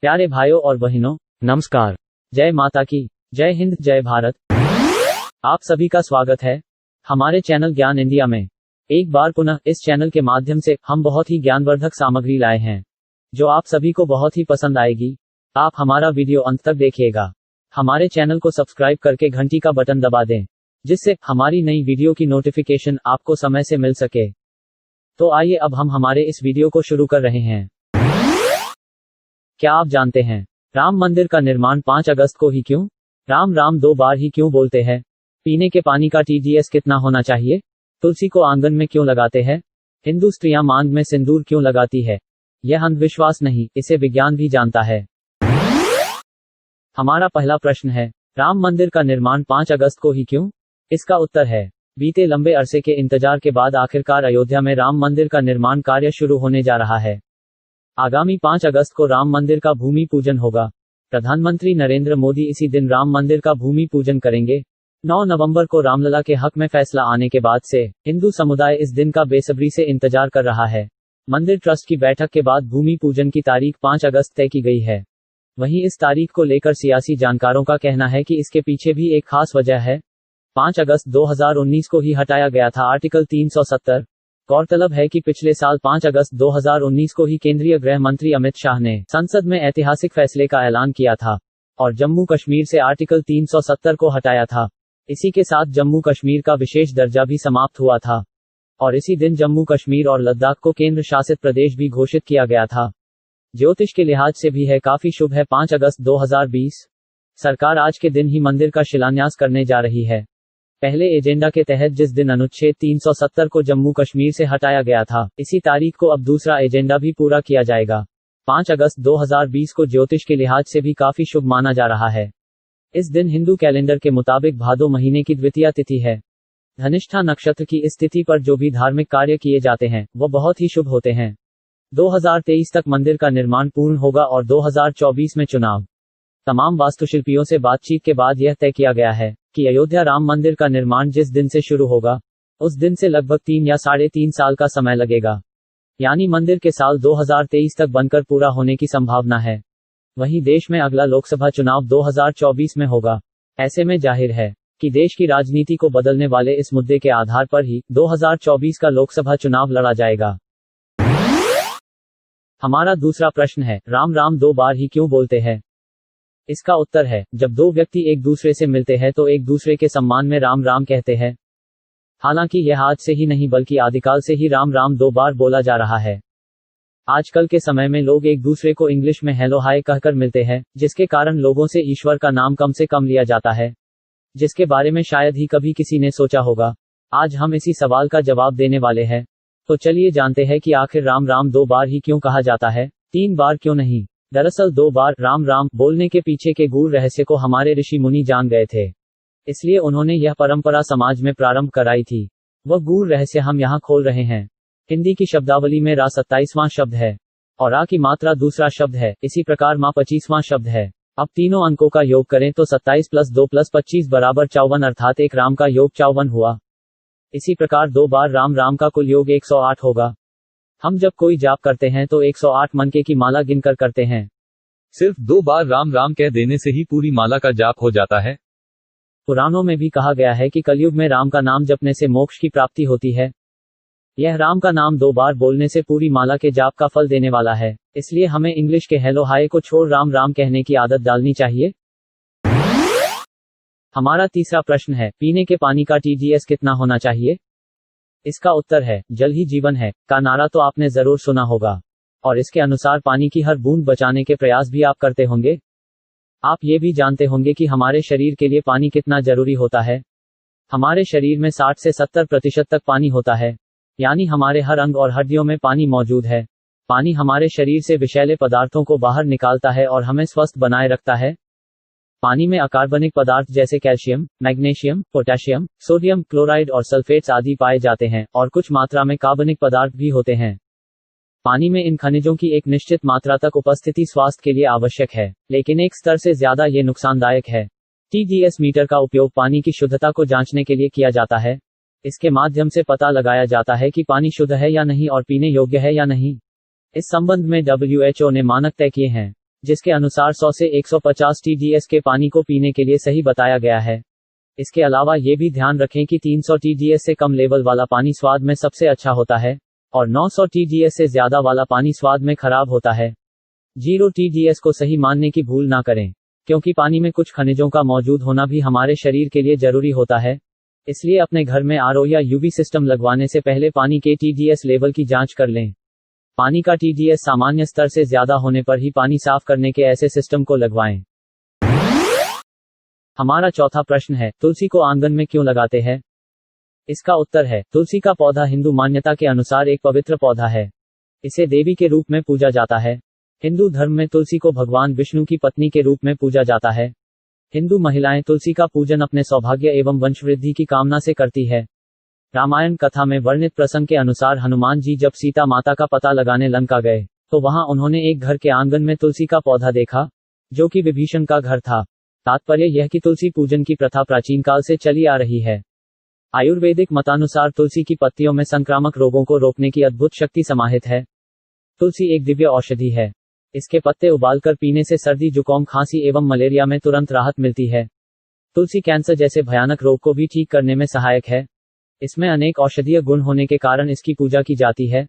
प्यारे भाइयों और बहनों, नमस्कार। जय माता की, जय हिंद, जय भारत। आप सभी का स्वागत है हमारे चैनल ज्ञान इंडिया में। एक बार पुनः इस चैनल के माध्यम से हम बहुत ही ज्ञानवर्धक सामग्री लाए हैं, जो आप सभी को बहुत ही पसंद आएगी। आप हमारा वीडियो अंत तक देखिएगा। हमारे चैनल को सब्सक्राइब करके घंटी का बटन दबा दें, जिससे हमारी नई वीडियो की नोटिफिकेशन आपको समय से मिल सके। तो आइए अब हम हमारे इस वीडियो को शुरू कर रहे हैं। क्या आप जानते हैं राम मंदिर का निर्माण 5 अगस्त को ही क्यों? राम राम 2 बार ही क्यों बोलते हैं? पीने के पानी का TDS कितना होना चाहिए? तुलसी को आंगन में क्यों लगाते हैं? हिंदू स्त्रियां मांग में सिंदूर क्यों लगाती है? यह अंधविश्वास नहीं, इसे विज्ञान भी जानता है। हमारा पहला प्रश्न है, राम मंदिर का निर्माण 5 अगस्त को ही क्यों? इसका उत्तर है, बीते लंबे अरसे के इंतजार के बाद आखिरकार अयोध्या में राम मंदिर का निर्माण कार्य शुरू होने जा रहा है। आगामी 5 अगस्त को राम मंदिर का भूमि पूजन होगा। प्रधानमंत्री नरेंद्र मोदी इसी दिन राम मंदिर का भूमि पूजन करेंगे। 9 नवंबर को रामलला के हक में फैसला आने के बाद से हिंदू समुदाय इस दिन का बेसब्री से इंतजार कर रहा है। मंदिर ट्रस्ट की बैठक के बाद भूमि पूजन की तारीख 5 अगस्त तय की गई है। वहीं इस तारीख को लेकर सियासी जानकारों का कहना है कि इसके पीछे भी एक खास वजह है। 5 अगस्त 2019 को ही हटाया गया था आर्टिकल 370। गौरतलब है कि पिछले साल 5 अगस्त 2019 को ही केंद्रीय गृह मंत्री अमित शाह ने संसद में ऐतिहासिक फैसले का ऐलान किया था और जम्मू कश्मीर से आर्टिकल 370 को हटाया था। इसी के साथ जम्मू कश्मीर का विशेष दर्जा भी समाप्त हुआ था और इसी दिन जम्मू कश्मीर और लद्दाख को केंद्र शासित प्रदेश भी घोषित किया गया था। ज्योतिष के लिहाज से भी है काफी शुभ है 5 अगस्त 2020। सरकार आज के दिन ही मंदिर का शिलान्यास करने जा रही है। पहले एजेंडा के तहत जिस दिन अनुच्छेद 370 को जम्मू कश्मीर से हटाया गया था, इसी तारीख को अब दूसरा एजेंडा भी पूरा किया जाएगा। 5 अगस्त 2020 को ज्योतिष के लिहाज से भी काफी शुभ माना जा रहा है। इस दिन हिंदू कैलेंडर के मुताबिक भादो महीने की द्वितीया तिथि है। धनिष्ठा नक्षत्र की इस तिथि पर जो भी धार्मिक कार्य किए जाते हैं वो बहुत ही शुभ होते हैं। 2023 तक मंदिर का निर्माण पूर्ण होगा और 2024 में चुनाव। तमाम वास्तुशिल्पियों से बातचीत के बाद यह तय किया गया है कि अयोध्या राम मंदिर का निर्माण जिस दिन से शुरू होगा, उस दिन से लगभग 3 या 3.5 साल का समय लगेगा। यानी मंदिर के साल 2023 तक बनकर पूरा होने की संभावना है। वहीं देश में अगला लोकसभा चुनाव 2024 में होगा। ऐसे में जाहिर है कि देश की राजनीति को बदलने वाले इस मुद्दे के आधार पर ही 2024 का लोकसभा चुनाव लड़ा जाएगा। हमारा दूसरा प्रश्न है, राम राम 2 बार ही क्यों बोलते हैं? इसका उत्तर है, जब 2 व्यक्ति एक दूसरे से मिलते हैं तो एक दूसरे के सम्मान में राम राम कहते हैं। हालांकि यह आज से ही नहीं बल्कि आदिकाल से ही राम राम 2 बार बोला जा रहा है। आजकल के समय में लोग एक दूसरे को इंग्लिश में हेलो हाय कहकर मिलते हैं, जिसके कारण लोगों से ईश्वर का नाम कम से कम लिया जाता है, जिसके बारे में शायद ही कभी किसी ने सोचा होगा। आज हम इसी सवाल का जवाब देने वाले हैं। तो चलिए जानते हैं कि आखिर राम राम 2 बार ही क्यों कहा जाता है, 3 बार क्यों नहीं? दरअसल 2 बार राम राम बोलने के पीछे के गूढ़ रहस्य को हमारे ऋषि मुनि जान गए थे, इसलिए उन्होंने यह परंपरा समाज में प्रारंभ कराई थी। वह गूढ़ रहस्य हम यहाँ खोल रहे हैं। हिंदी की शब्दावली में रा 27वां शब्द है और आ की मात्रा दूसरा शब्द है। इसी प्रकार माँ 25वां शब्द है। अब तीनों अंकों का योग करें तो 27 + 2 + 25 = 54, अर्थात एक राम का योग 54 हुआ। इसी प्रकार 2 बार राम राम का कुल योग 108 होगा। हम जब कोई जाप करते हैं तो 108 मनके की माला गिनकर करते हैं। सिर्फ 2 बार राम राम कह देने से ही पूरी माला का जाप हो जाता है। पुराणों में भी कहा गया है कि कलयुग में राम का नाम जपने से मोक्ष की प्राप्ति होती है। यह राम का नाम 2 बार बोलने से पूरी माला के जाप का फल देने वाला है। इसलिए हमें इंग्लिश के हेलो हाय को छोड़ राम राम कहने की आदत डालनी चाहिए। हमारा तीसरा प्रश्न है, पीने के पानी का TDS कितना होना चाहिए? इसका उत्तर है, जल ही जीवन है का नारा तो आपने जरूर सुना होगा और इसके अनुसार पानी की हर बूंद बचाने के प्रयास भी आप करते होंगे। आप ये भी जानते होंगे कि हमारे शरीर के लिए पानी कितना जरूरी होता है। हमारे शरीर में 60 से 70% तक पानी होता है, यानी हमारे हर अंग और हड्डियों में पानी मौजूद है। पानी हमारे शरीर से विषैले पदार्थों को बाहर निकालता है और हमें स्वस्थ बनाए रखता है। पानी में अकार्बनिक पदार्थ जैसे calcium, magnesium, potassium, sodium chloride और सल्फेट्स आदि पाए जाते हैं और कुछ मात्रा में कार्बनिक पदार्थ भी होते हैं। पानी में इन खनिजों की एक निश्चित मात्रा तक उपस्थिति स्वास्थ्य के लिए आवश्यक है, लेकिन एक स्तर से ज्यादा ये नुकसानदायक है। TDS मीटर का उपयोग पानी की शुद्धता को जांचने के लिए किया जाता है। इसके माध्यम से पता लगाया जाता है कि पानी शुद्ध है या नहीं और पीने योग्य है या नहीं। इस संबंध में WHO ने मानक तय किए हैं, जिसके अनुसार 100 से 150 TDS के पानी को पीने के लिए सही बताया गया है। इसके अलावा ये भी ध्यान रखें कि 300 TDS से कम लेवल वाला पानी स्वाद में सबसे अच्छा होता है और 900 TDS से ज्यादा वाला पानी स्वाद में खराब होता है। 0 TDS को सही मानने की भूल ना करें, क्योंकि पानी में कुछ खनिजों का मौजूद होना भी हमारे शरीर के लिए जरूरी होता है। इसलिए अपने घर में RO या UV सिस्टम लगवाने से पहले पानी के TDS लेवल की जांच कर लें। पानी का TDS सामान्य स्तर से ज्यादा होने पर ही पानी साफ करने के ऐसे सिस्टम को लगवाएं। हमारा चौथा प्रश्न है, तुलसी को आंगन में क्यों लगाते हैं? इसका उत्तर है, तुलसी का पौधा हिंदू मान्यता के अनुसार एक पवित्र पौधा है। इसे देवी के रूप में पूजा जाता है। हिंदू धर्म में तुलसी को भगवान विष्णु की पत्नी के रूप में पूजा जाता है। हिंदू महिलाएं तुलसी का पूजन अपने सौभाग्य एवं वंशवृद्धि की कामना से करती है। रामायण कथा में वर्णित प्रसंग के अनुसार हनुमान जी जब सीता माता का पता लगाने लंका गए, तो वहां उन्होंने एक घर के आंगन में तुलसी का पौधा देखा, जो कि विभीषण का घर था। तात्पर्य यह कि तुलसी पूजन की प्रथा प्राचीन काल से चली आ रही है। आयुर्वेदिक मतानुसार तुलसी की पत्तियों में संक्रामक रोगों को रोकने की अद्भुत शक्ति समाहित है। तुलसी एक दिव्य औषधि है। इसके पत्ते उबालकर पीने से सर्दी, जुकाम, खांसी एवं मलेरिया में तुरंत राहत मिलती है। तुलसी कैंसर जैसे भयानक रोग को भी ठीक करने में सहायक है। इसमें अनेक औषधीय गुण होने के कारण इसकी पूजा की जाती है।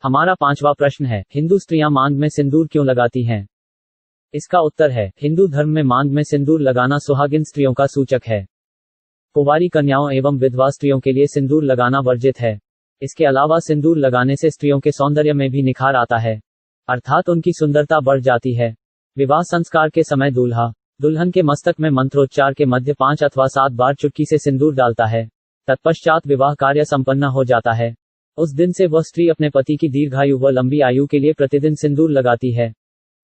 हमारा पांचवा प्रश्न है, हिंदू स्त्रियां मांग में सिंदूर क्यों लगाती हैं? इसका उत्तर है, हिंदू धर्म में मांग में सिंदूर लगाना सुहागिन स्त्रियों का सूचक है। कुंवारी कन्याओं एवं विधवा स्त्रियों के लिए सिंदूर लगाना वर्जित है। इसके अलावा सिंदूर लगाने से स्त्रियों के सौंदर्य में भी निखार आता है, अर्थात उनकी सुंदरता बढ़ जाती है। विवाह संस्कार के समय दूल्हा दुल्हन के मस्तक में मंत्रोच्चार के मध्य 5 अथवा 7 बार चुटकी से सिंदूर डालता है। तत्पश्चात विवाह कार्य संपन्न हो जाता है। उस दिन से वह स्त्री अपने पति की दीर्घायु व लंबी आयु के लिए प्रतिदिन सिंदूर लगाती है।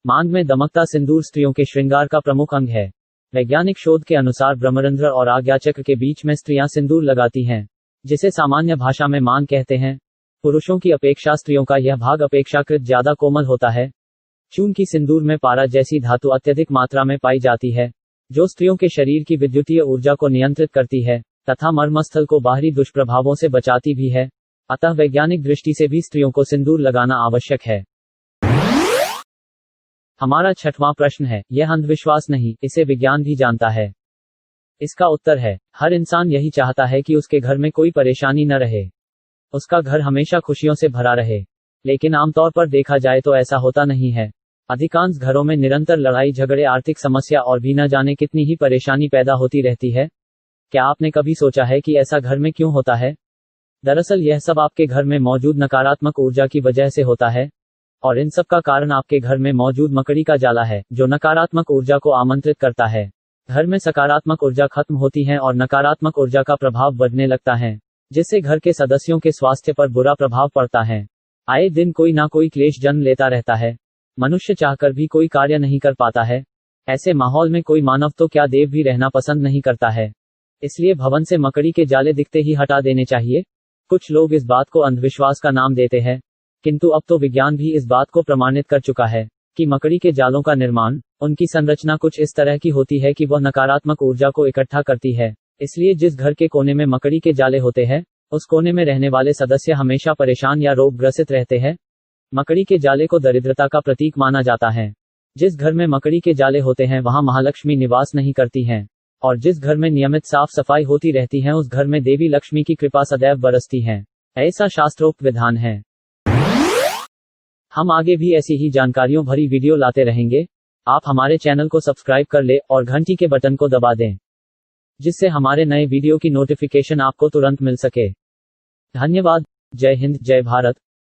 मांग में दमकता सिंदूर स्त्रियों के श्रृंगार का प्रमुख अंग है। वैज्ञानिक शोध के अनुसार ब्रह्मरंध्र और आज्ञाचक्र के बीच में स्त्रियां सिंदूर लगाती हैं, जिसे सामान्य भाषा में मांग कहते हैं। पुरुषों की अपेक्षा स्त्रियों का यह भाग अपेक्षाकृत ज्यादा कोमल होता है। चूंकि सिंदूर में पारा जैसी धातु अत्यधिक मात्रा में पाई जाती है, जो स्त्रियों के शरीर की विद्युतीय ऊर्जा को नियंत्रित करती है तथा मर्मस्थल को बाहरी दुष्प्रभावों से बचाती भी है। अतः वैज्ञानिक दृष्टि से भी स्त्रियों को सिंदूर लगाना आवश्यक है। हमारा छठवां प्रश्न है, यह अंधविश्वास नहीं, इसे विज्ञान भी जानता है। इसका उत्तर है, हर इंसान यही चाहता है कि उसके घर में कोई परेशानी न रहे, उसका घर हमेशा खुशियों से भरा रहे। लेकिन आमतौर पर देखा जाए तो ऐसा होता नहीं है। अधिकांश घरों में निरंतर लड़ाई झगड़े, आर्थिक समस्या और भी न जाने कितनी ही परेशानी पैदा होती रहती है। क्या आपने कभी सोचा है कि ऐसा घर में क्यों होता है? दरअसल यह सब आपके घर में मौजूद नकारात्मक ऊर्जा की वजह से होता है, और इन सब का कारण आपके घर में मौजूद मकड़ी का जाला है, जो नकारात्मक ऊर्जा को आमंत्रित करता है। घर में सकारात्मक ऊर्जा खत्म होती है और नकारात्मक ऊर्जा का प्रभाव बढ़ने लगता है, जिससे घर के सदस्यों के स्वास्थ्य पर बुरा प्रभाव पड़ता है। आए दिन कोई ना कोई क्लेश जन्म लेता रहता है। मनुष्य चाहकर भी कोई कार्य नहीं कर पाता है। ऐसे माहौल में कोई मानव तो क्या देव भी रहना पसंद नहीं करता है। इसलिए भवन से मकड़ी के जाले दिखते ही हटा देने चाहिए। कुछ लोग इस बात को अंधविश्वास का नाम देते हैं, किंतु अब तो विज्ञान भी इस बात को प्रमाणित कर चुका है कि मकड़ी के जालों का निर्माण, उनकी संरचना कुछ इस तरह की होती है कि वह नकारात्मक ऊर्जा को इकट्ठा करती है। इसलिए जिस घर के कोने में मकड़ी के जाले होते हैं, उस कोने में रहने वाले सदस्य हमेशा परेशान या रोग ग्रसित रहते हैं। मकड़ी के जाले को दरिद्रता का प्रतीक माना जाता है। जिस घर में मकड़ी के जाले होते हैं वहां महालक्ष्मी निवास नहीं करती हैं, और जिस घर में नियमित साफ सफाई होती रहती है उस घर में देवी लक्ष्मी की कृपा सदैव बरसती है। ऐसा शास्त्रोक्त विधान है। हम आगे भी ऐसी ही जानकारियों भरी वीडियो लाते रहेंगे। आप हमारे चैनल को सब्सक्राइब कर ले और घंटी के बटन को दबा दें, जिससे हमारे नए वीडियो की नोटिफिकेशन आपको तुरंत मिल सके। धन्यवाद। जय हिंद, जय भारत।